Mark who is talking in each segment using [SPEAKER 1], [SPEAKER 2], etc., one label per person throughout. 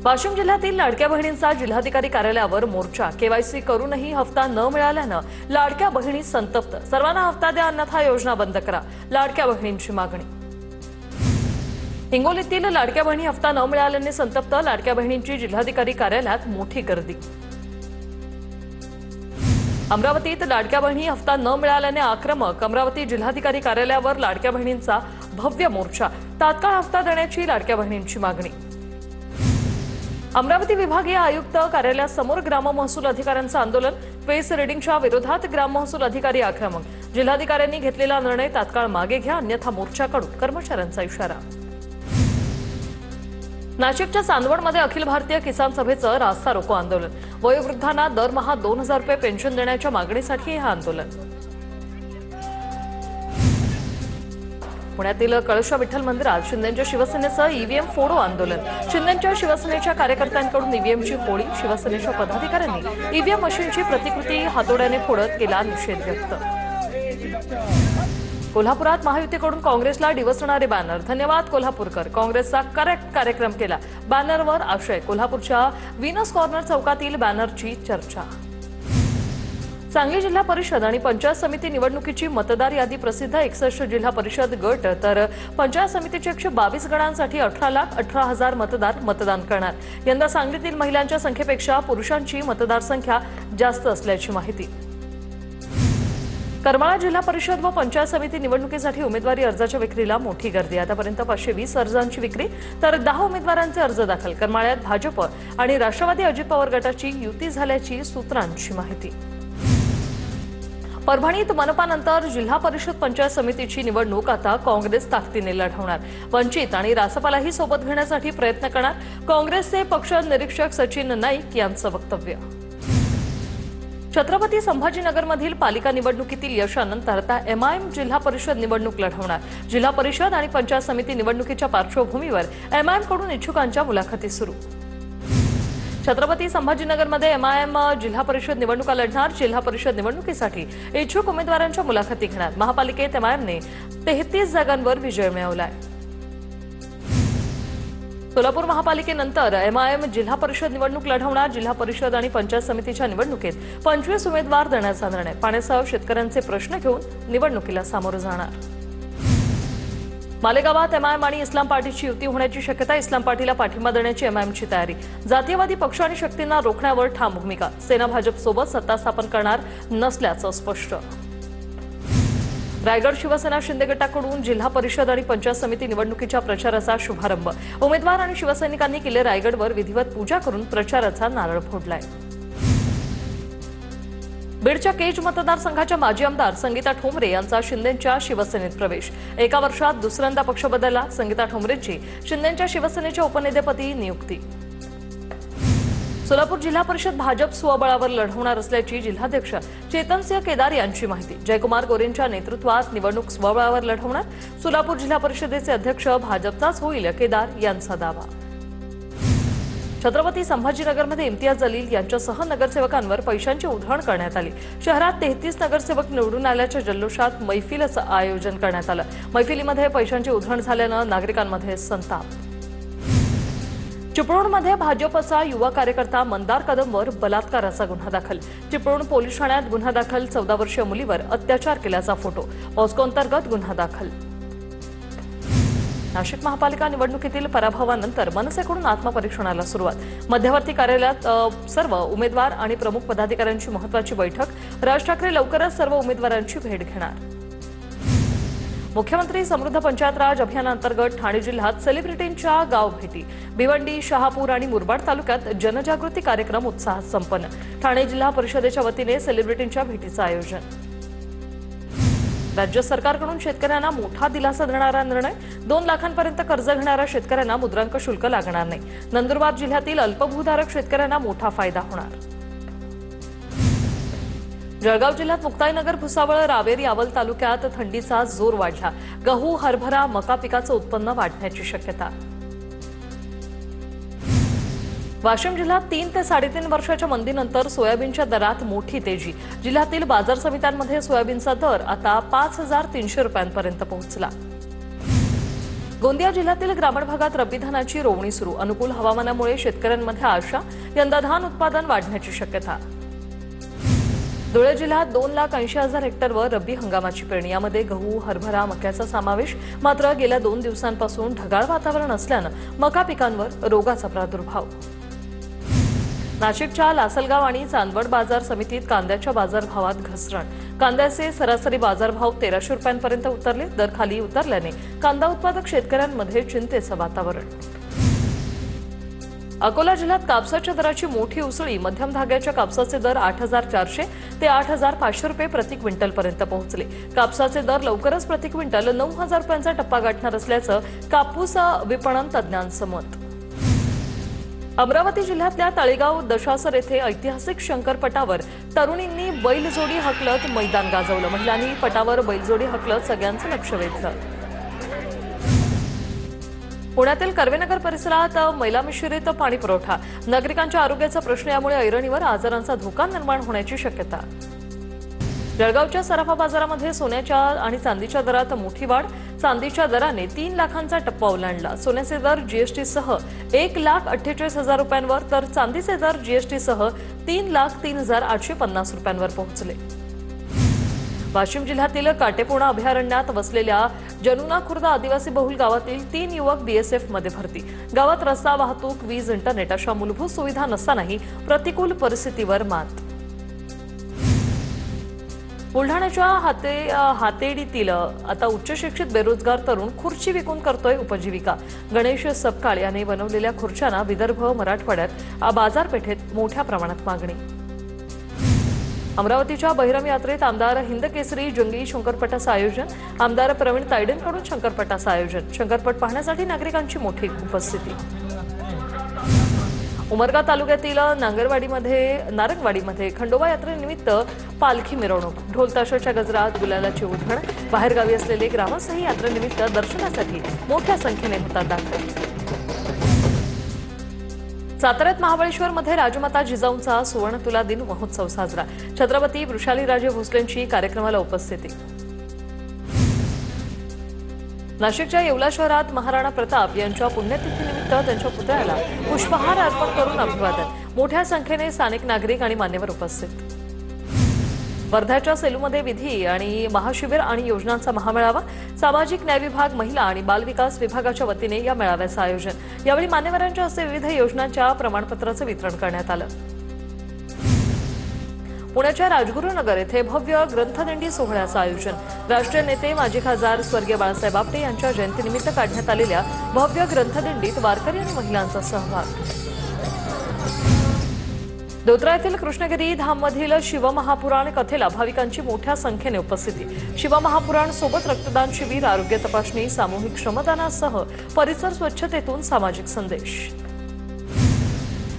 [SPEAKER 1] वाशिम जिल्ह्यातील लाडक्या बहिणींचा जिल्हाधिकारी कार्यालयावर मोर्चा। केवायसी करूनही हफ्ता न मिळाल्यानं लाडक्या बहिणी संतप्त। सर्वांना हफ्ता द्या अन्यथा योजना बंद करा, लाडक्या बहिणींची मागणी। हिंगोलीतील लाडक्या बहिणी हफ्ता न मिळाल्याने संतप्त। लाडक्या बहिणींची जिल्हाधिकारी कार्यालयात मोठी गर्दी। अमरावतीत लाडक्या बहिणी हफ्ता न मिळाल्याने आक्रमक। अमरावती जिल्हाधिकारी कार्यालयावर लाडक्या बहिणींचा भव्य मोर्चा। तात्काळ हफ्ता देण्याची लाडक्या बहिणींची मागणी। अमरावती विभागीय आयुक्त कार्यालयासमोर ग्राममहसूल अधिकाऱ्यांचं आंदोलन। फेस रिडिंगच्या विरोधात ग्राममहसूल अधिकारी आक्रमक। जिल्हाधिकाऱ्यांनी घेतलेला निर्णय तात्काळ मागे घ्या अन्यथा मोर्चाकडून कर्मचाऱ्यांचा इशारा। नाशिकच्या चांदवडमध्ये अखिल भारतीय किसान सभेचं रास्ता रोको आंदोलन। वयोवृद्धांना दरमहा 2000 रुपये पेन्शन देण्याच्या मागणीसाठी हे आंदोलन। पुण्यातील कळशा विठ्ठल मंदिरात शिंदेंच्या शिवसेनेचं ईव्हीएम फोडो आंदोलन। शिंदेंच्या शिवसेनेच्या कार्यकर्त्यांकडून ईव्हीएमची होळी। शिवसेनेच्या पदाधिकाऱ्यांनी ईव्हीएम मशीनची प्रतिकृती हातोड्याने फोडत केला निषेध व्यक्त। कोल्हापुरात महायुतीकडून काँग्रेसला डिवचणारे बॅनर। धन्यवाद कोल्हापूरकर, काँग्रेसचा करेक्ट कार्यक्रम केला। बॅनरवर आशय। कोल्हापूरच्या विनस कॉर्नर चौकातील बॅनरची चर्चा। सांगली जिल्हा परिषद आणि पंचायत समिती निवडणुकीची मतदार यादी प्रसिद्ध। 61 जिल्हा परिषद गट तर पंचायत समितीचे 122 गणांसाठी 18,18,000 मतदार मतदान करणार। यंदा सांगलीतील महिलांच्या संख्येपेक्षा पुरुषांची मतदार संख्या जास्त असल्याची माहिती। करमाळा जिल्हा परिषद व पंचायत समिती निवडणुकीसाठी उमेदवारी अर्जाच्या विक्रीला मोठी गर्दी। आतापर्यंत 520 अर्जांची विक्री तर 10 उमेदवारांचे अर्ज दाखल। करमाळ्यात भाजप आणि राष्ट्रवादी अजित पवार गटाची युती झाल्याची सूत्रांची माहिती। परभणीत मनपानंतर जिल्हा परिषद पंचायत समितीची निवडणूक आता काँग्रेस ताकदीने लढवणार। वंचित आणि रासपालाही सोबत घेण्यासाठी प्रयत्न करणार। काँग्रेसचे पक्ष निरीक्षक सचिन नाईक यांचं वक्तव्य। छत्रपती संभाजीनगरमधील पालिका निवडणुकीतील यशानंतर आता एमआयएम जिल्हा परिषद निवडणूक लढवणार। जिल्हा परिषद आणि पंचायत समिती निवडणुकीच्या पार्श्वभूमीवर एमआयएमकडून इच्छुकांच्या मुलाखती सुरू। छत्रपती संभाजीनगरमध्ये एमआयएम जिल्हा परिषद निवडणुका लढणार। जिल्हा परिषद निवडणुकीसाठी इच्छुक उमेदवारांच्या मुलाखती घेणार। महापालिकेत एमआयएमने 33 जागांवर विजय मिळवलाय। सोलापूर महापालिकेनंतर एमआयएम जिल्हा परिषद निवडणूक लढवणार। जिल्हा परिषद आणि पंचायत समितीच्या निवडणुकीत 25 उमेदवार देण्याचा निर्णय। पाण्यासह शेतकऱ्यांचे प्रश्न घेऊन निवडणुकीला सामोरं जाणार। मालेगावात एमआयएम आणि इस्लाम पार्टीची युती होण्याची शक्यता। इस्लाम पार्टीला पाठिंबा देण्याची एमआयएमची तयारी। जातीयवादी पक्ष आणि शक्तींना रोखण्यावर ठाम भूमिका। सेना भाजपसोबत सत्ता स्थापन करणार नसल्याचं स्पष्ट। रायगड शिवसेना शिंदे गटाकडून जिल्हा परिषद आणि पंचायत समिती निवडणुकीच्या प्रचाराचा शुभारंभ। उमेदवार आणि शिवसैनिकांनी केले रायगडवर विधिवत पूजा करून प्रचाराचा नारळ फोडलाय। बीडच्या केज मतदारसंघाच्या माजी आमदार संगीता ठोंबरे यांचा शिंदेंच्या शिवसेनेत प्रवेश। एका वर्षात दुसऱ्यांदा पक्ष बदलला। संगीता ठोंबरेंची शिंदेंच्या शिवसेनेच्या उपनेतेपदी नियुक्ती। सोलापूर जिल्हा परिषद भाजप स्वबळावर लढवणार असल्याची जिल्हाध्यक्ष चेतनसिंह केदार यांची माहिती। जयकुमार गोरेंच्या नेतृत्वात निवडणूक स्वबळावर लढवणार। सोलापूर जिल्हा परिषदेचे अध्यक्ष भाजपचाच होईल, केदार यांचा दावा। छत्रपती संभाजीनगरमध्ये इम्तियाज जलील यांच्यासह नगरसेवकांवर पैशांची उधळण करण्यात आली। शहरात 33 नगरसेवक निवडून आल्याच्या जल्लोषात मैफिलीचं आयोजन करण्यात आलं। मैफिलीमध्ये पैशांची उधळण झाल्यानं नागरिकांमध्ये संताप। चिपळूणमध्ये भाजपचा युवा कार्यकर्ता मंदार कदमवर बलात्काराचा गुन्हा दाखल। चिपळूण पोलीस ठाण्यात गुन्हा दाखल। 14 वर्षीय मुलीवर अत्याचार केल्याचा फोटो। पॉस्को अंतर्गत गुन्हा दाखल। नाशिक महापालिका निवडणुकीतील पराभवानंतर मनसेकडून आत्मपरीक्षणाला सुरुवात। मध्यवर्ती कार्यालयात सर्व उमेदवार आणि प्रमुख पदाधिकाऱ्यांची महत्त्वाची बैठक। राज ठाकरे लवकरच सर्व उमेदवारांची भेट घेणार। मुख्यमंत्री समृद्ध पंचायत राज अभियानांतर्गत ठाणे जिल्ह्यात सेलिब्रिटींच्या गाव भेटी। भिवंडी, शहापूर आणि मुरबाड तालुक्यात जनजागृती कार्यक्रम उत्साहात संपन्न। ठाणे जिल्हा परिषदेच्या वतीने सेलिब्रिटींच्या भेटीचं आयोजन। राज्य सरकारकडून शेतकऱ्यांना मोठा दिलासा देणारा निर्णय। 2 लाखांपर्यंत कर्ज घेणाऱ्या शेतकऱ्यांना मुद्रांक शुल्क लागणार नाही। नंदुरबार जिल्ह्यातील अल्पभूधारक शेतकऱ्यांना मोठा फायदा होणार। जळगाव जिल्ह्यात मुक्ताईनगर, भुसावळ, रावेर, यावल तालुक्यात थंडीचा जोर वाढला। गहू, हरभरा, मका पिकाचं उत्पन्न वाढण्याची शक्यता। वाशिम जिल्ह्यात 3 ते 3.5 वर्षाच्या मंदीनंतर सोयाबीनच्या दरात मोठी तेजी। जिल्ह्यातील बाजार समित्यांमध्ये सोयाबीनचा दर आता 5,300 रुपयांपर्यंत पोहोचला। गोंदिया जिल्ह्यातील ग्रामीण भागात रब्बी धानाची रोवणी सुरू. अनुकूल हवामानामुळे शेतकऱ्यांमध्ये आशा. यंदा धान उत्पादन वाढण्याची शक्यता. धुळे जिल्ह्यात 2,80,000 हेक्टरवर रब्बी हंगामाची पेरणी. यामध्ये गहू, हरभरा, मक्याचा समावेश. मात्र गेल्या 2 दिवसांपासून ढगाळ वातावरण असल्यानं मका पिकांवर रोगाचा प्रादुर्भाव. नाशिकच्या लासलगाव आणि चांदवड बाजार समितीत कांद्याच्या बाजारभावात घसरण. कांद्याचे सरासरी बाजारभाव 1,300 रुपयांपर्यंत उतरले. दर खाली उतरल्याने कांदा उत्पादक शेतकऱ्यांमध्ये चिंतेचं वातावरण. अकोला जिल्ह्यात कापसाच्या दराची मोठी उसळी. मध्यम धाग्याच्या कापसाचे दर 8,400 ते 8,500 रुपये प्रति क्विंटलपर्यंत पोहोचले. कापसाचे दर लवकरच प्रति क्विंटल 9,000 रुपयांचा टप्पा गाठणार असल्याचं कापूस विपणन तज्ज्ञांचं मत. अमरावती जिल्ह्यातल्या तळेगाव दशासर येथे ऐतिहासिक शंकरपटावर तरुणींनी बैलजोडी हकलत मैदान गाजवलं. महिलांनी पटावर बैलजोडी हकलत सगळ्यांचं लक्ष वेधलं. पुण्यातील कर्वेनगर परिसरात मैलामिश्रित पाणी पुरवठा. नागरिकांच्या आरोग्याचा प्रश्न. यामुळे ऐरणीवर आजारांचा धोका निर्माण होण्याची शक्यता. जळगावच्या सराफा बाजारामध्ये सोन्याच्या आणि चांदीच्या दरात मोठी वाढ. चांदीच्या दराने 3 लाखांचा टप्पा ओलांडला. सोन्याचे दर जीएसटीसह 1,48,000 रुपयांवर तर चांदीचे दर जीएसटीसह 3,03,850 रुपयांवर पोहोचले. वाशिम जिल्ह्यातील काटेपूर्णा अभयारण्यात वसलेल्या जनुना खुर्द आदिवासी बहुल गावातील 3 युवक बीएसएफ मध्ये भरती. गावात रस्ता, वाहतूक, वीज, इंटरनेट अशा मूलभूत सुविधा नसतानाही प्रतिकूल परिस्थितीवर मात. बुलढाण्याच्या हातेडीतील आता उच्च शिक्षित बेरोजगार तरुण खुर्ची विकून करतोय उपजीविका. गणेश सपकाळ याने बनवलेल्या खुर्च्यांना विदर्भ, मराठवाड्यात बाजारपेठेत मोठ्या प्रमाणात मागणी. अमरावतीच्या बहिरम यात्रेत आमदार हिंदकेसरी जंगी शंकरपटाचं आयोजन. आमदार प्रवीण तायडेंकडून शंकरपटाचं आयोजन. शंकरपट पाहण्यासाठी नागरिकांची मोठी उपस्थिती. उमरगा तालुक्यातील नारंगवाडीमध्ये खंडोबा यात्रेनिमित्त पालखी मिरवणूक. ढोल ताशाच्या गजरात गुलालाची उधळण. बाहेरगावी असलेले ग्रामस्थही यात्रेनिमित्त दर्शनासाठी मोठ्या संख्येने होतात दाखल. साताऱ्यात महाबळेश्वरमध्ये राजमाता जिजाऊंचा सुवर्णतुला दिन महोत्सव साजरा. छत्रपती वृषालीराजे भोसलेंची कार्यक्रमाला उपस्थिती. नाशिकच्या येवला शहरात महाराणा प्रताप यांच्या पुण्यतिथीनिमित्त त्यांच्या पुतळ्याला पुष्पहार अर्पण करून अभिवादन. मोठ्या संख्येने स्थानिक नागरिक आणि मान्यवर उपस्थित. वर्ध्याच्या सेलूमध्ये विधी आणि महाशिबिर आणि योजनांचा महामेळावा. सामाजिक न्याय विभाग, महिला आणि बाल विकास विभागाच्या वतीने या मेळाव्याचं आयोजन. यावेळी मान्यवरांच्या हस्ते विविध योजनांच्या प्रमाणपत्राचं वितरण करण्यात आलं. पुण्याच्या राजगुरुनगर येथे भव्य ग्रंथदिंडी सोहळ्याचं आयोजन. राष्ट्रीय नेते माजी खासदार स्वर्गीय बाळासाहेब आपटे यांच्या जयंतीनिमित्त काढण्यात आलेल्या भव्य ग्रंथदिंडीत वारकरी आणि महिलांचा सहभाग. दोत्रा येथील कृष्णगिरी धाममधील शिवमहापुराण कथेला भाविकांची मोठ्या संख्येने उपस्थिती. शिवमहापुराण सोबत रक्तदान शिबिर, आरोग्य तपासणी, सामूहिक श्रमदानासह परिसर स्वच्छतेतून सामाजिक संदेश.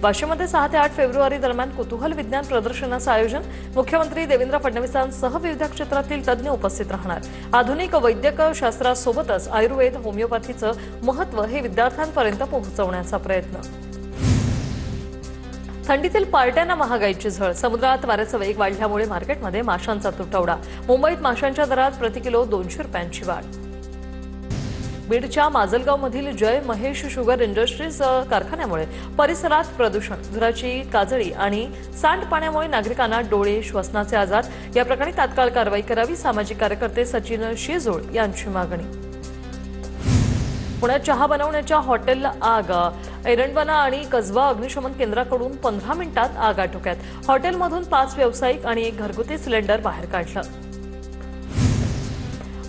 [SPEAKER 1] वाशिममध्ये 6 ते 8 फेब्रुवारी दरम्यान कुतूहल विज्ञान प्रदर्शनाचं आयोजन. मुख्यमंत्री देवेंद्र फडणवीसांसह विविध क्षेत्रातील तज्ज्ञ उपस्थित राहणार. आधुनिक वैद्यक शास्त्रासोबतच आयुर्वेद, होमिओपॅथीचं महत्त्व हे विद्यार्थ्यांपर्यंत पोहोचवण्याचा प्रयत्न. थंडीतील पार्ट्यांना महागाईची झळ. समुद्रात वाऱ्याचा वेग वाढल्यामुळे मार्केटमध्ये माशांचा तुटवडा. मुंबईत माशांच्या दरात प्रति किलो 200 रुपयांची वाढ. बीडच्या माजलगावमधील जय महेश शुगर इंडस्ट्रीज कारखान्यामुळे परिसरात प्रदूषण. धुराची काजळी आणि सांडपाण्यामुळे नागरिकांना डोळे, श्वसनाचे आजार. या प्रकरणी तात्काळ कारवाई करावी. सामाजिक कार्यकर्ते सचिन शिजोळ यांची मागणी. पुण्यात चहा बनवण्याच्या हॉटेलला आग. एरंडवना आणि कसबा अग्निशमन केंद्राकडून 15 मिनिटात आग आटोक्यात. हॉटेलमधून 5 व्यावसायिक आणि 1 घरगुती सिलेंडर बाहेर काढलं.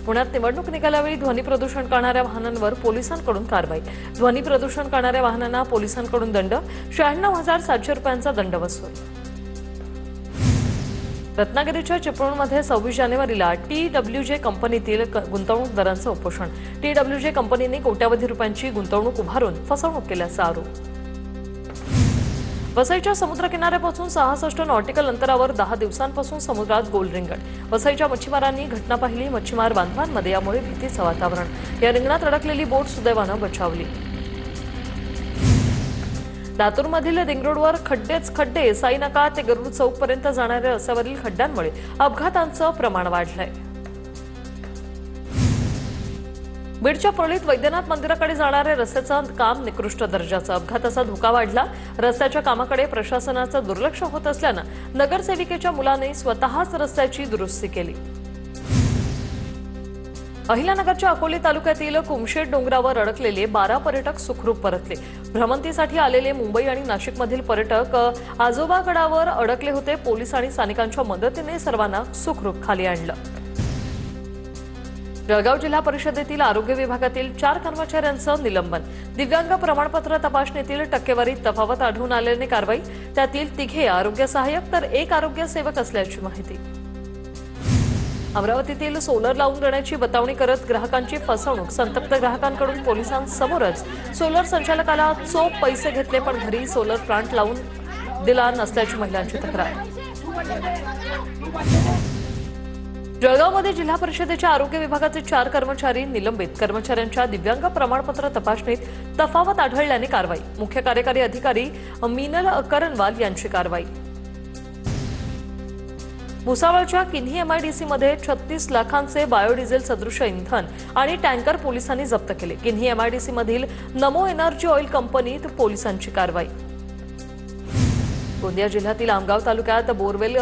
[SPEAKER 1] पुण्यात निवडणूक निकालावेळी ध्वनी प्रदूषण करणाऱ्या वाहनांवर पोलिसांकडून कारवाई. ध्वनी प्रदूषण करणाऱ्या वाहनांना पोलिसांकडून दंड. 96,700 रुपयांचा दंड वसूल. रत्नागिरीच्या चिपळूणमध्ये 26 जानेवारीला TWJ कंपनीतील गुंतवणूकदारांचं उपोषण. TWJ कंपनीने कोट्यावधी रुपयांची गुंतवणूक उभारून फसवणूक केल्याचा आरोप. वसईच्या समुद्र किनाऱ्यापासून 66 नॉटिकल अंतरावर 10 दिवसांपासून समुद्रात गोल रिंगण. वसईच्या मच्छीमारांनी घटना पाहिली. मच्छीमार बांधवांमध्ये यामुळे भीतीचं वातावरण. या रिंगणात अडकलेली बोट सुदैवानं बचावली. लातूरमधील दिंगरोडवर खड्डेच खड्डे. साईनाका ते गरुड चौकपर्यंत जाणाऱ्या रस्त्यावरील खड्ड्यांमुळे अपघातांचं प्रमाण वाढलंय. बीडच्या परळीत वैद्यनाथ मंदिराकडे जाणाऱ्या रस्त्याचं काम निकृष्ट दर्जाचं, अपघाताचा धोका वाढला। रस्त्याच्या कामाकडे प्रशासनाचं दुर्लक्ष होत असल्यानं नगरसेविकेच्या मुलाने स्वतःच रस्त्याची दुरुस्ती केली। अहिल्यानगरच्या अकोले तालुक्यातील कुमशेट डोंगरावर अडकलेले 12 पर्यटक सुखरूप परतले। भ्रमंतीसाठी आलेले मुंबई आणि नाशिकमधील पर्यटक आजोबागडावर अडकले होते। पोलीस आणि स्थानिकांच्या मदतीने सर्वांना सुखरूप खाली आणलं। जळगाव जिल्हा परिषदेतील आरोग्य विभागातील 4 कर्मचाऱ्यांचं निलंबन। दिव्यांग प्रमाणपत्र तपासणीतील टक्केवारीत तफावत आढळून आल्याने कारवाई। त्यातील 3 आरोग्य सहाय्यक तर 1 आरोग्य सेवक असल्याची माहिती। अमरावतीतील सोलर लावून देण्याची बतावणी करत ग्राहकांची फसवणूक। संतप्त ग्राहकांकडून पोलिसांसमोरच सोलर संचालकाला चोप पैसे घेतले, पण घरी सोलर प्लांट लावून दिला नसल्याची महिलांची तक्रार। जळगावमध्ये जिल्हा परिषदेच्या आरोग्य विभागाचे 4 कर्मचारी निलंबित। कर्मचाऱ्यांच्या दिव्यांग प्रमाणपत्र तपासणीत तफावत आढळल्याने कारवाई। मुख्य कार्यकारी अधिकारी मीनल करणवाल यांची कारवाई। भुसावळच्या किन्ही एमआयडीसीमध्ये 36 लाखांचे बायोडिझेल सदृश इंधन आणि टँकर पोलिसांनी जप्त केले। किन्ही एमआयडीसीमधील नमो एनर्जी ऑइल कंपनीत पोलिसांची कारवाई। गोंदिया जिल्ह्यातील आमगाव तालुक्यात बोरवेल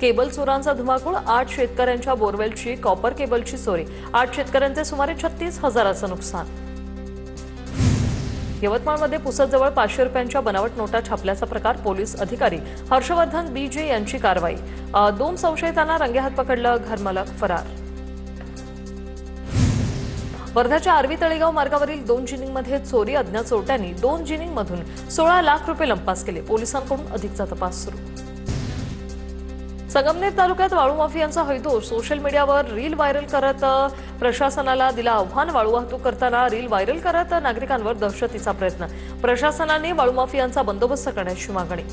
[SPEAKER 1] केबल चोरांचा धुमाकूळ। 8 शेतकऱ्यांच्या बोरवेलची कॉपर केबलची चोरी। 8 शेतकऱ्यांचे सुमारे 36,000चं नुकसान। यवतमाळमध्ये पुसदजवळ 500 रुपयांच्या बनावट नोटा छापल्याचा प्रकार। पोलीस अधिकारी हर्षवर्धन बीजे यांची कारवाई। 2 संशयितांना रंगेहात पकडलं, घरमालक फरार। वर्ध्याच्या आर्वी तळेगाव मार्गावरील 2 जिनिंगमध्ये चोरी। अज्ञात चोरट्यांनी 2 जिनिंगमधून 16 लाख रुपये लंपास केले। पोलिसांकडून अधिकचा तपास सुरू। संगमनेर तालुक्यात वाळू माफियांचा हैदोस। सोशल मीडियावर रील व्हायरल करत प्रशासनाला दिला आव्हान। वाळू वाहतूक करताना रील व्हायरल करत नागरिकांवर दहशतीचा प्रयत्न। प्रशासनाने वाळू माफियांचा बंदोबस्त करण्याची मागणी।